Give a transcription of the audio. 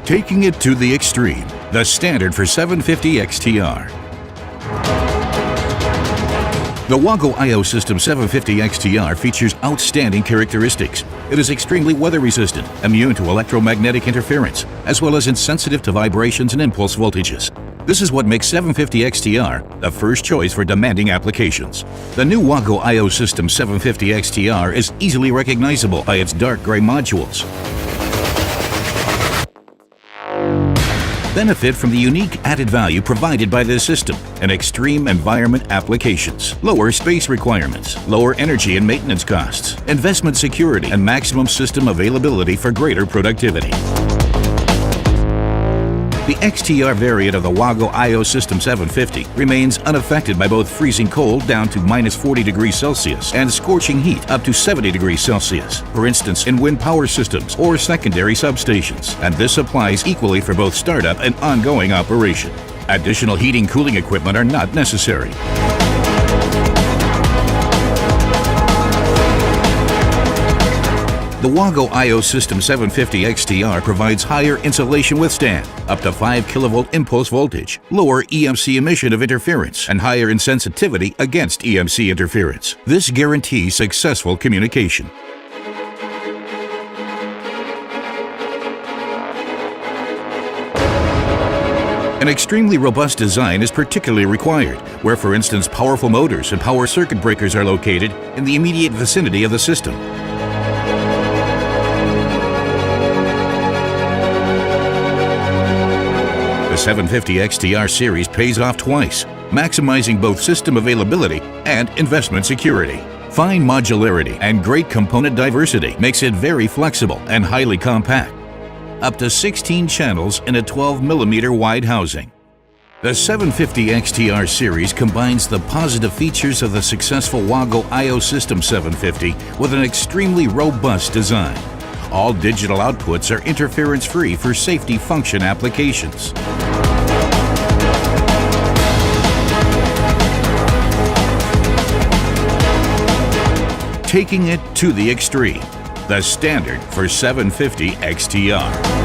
Taking it to the extreme, the standard for 750 XTR. The WAGO-I System 750 XTR features outstanding characteristics. It is extremely weather resistant, immune to electromagnetic interference, as well as insensitive to vibrations and impulse voltages. This is what makes 750 XTR the first choice for demanding applications. The new WAGO-I System 750 XTR is easily recognizable by its dark gray modules. Benefit from the unique added value provided by this system in extreme environment applications, lower space requirements, lower energy and maintenance costs, investment security, and maximum system availability for greater productivity. The XTR variant of the WAGO-I System 750 remains unaffected by both freezing cold down to -40 degrees Celsius and scorching heat up to 70 degrees Celsius, for instance in wind power systems or secondary substations, and this applies equally for both startup and ongoing operation. Additional heating cooling equipment are not necessary. The WAGO-I System 750 XTR provides higher insulation withstand, up to 5 kilovolt impulse voltage, lower EMC emission of interference, and higher insensitivity against EMC interference. This guarantees successful communication. An extremely robust design is particularly required, where, for instance, powerful motors and power circuit breakers are located in the immediate vicinity of the system. The 750 XTR series pays off twice, maximizing both system availability and investment security. Fine modularity and great component diversity makes it very flexible and highly compact. Up to 16 channels in a 12mm wide housing. The 750 XTR series combines the positive features of the successful WAGO-I System 750 with an extremely robust design. All digital outputs are interference-free for safety function applications. Taking it to the extreme, the standard for 750 XTR.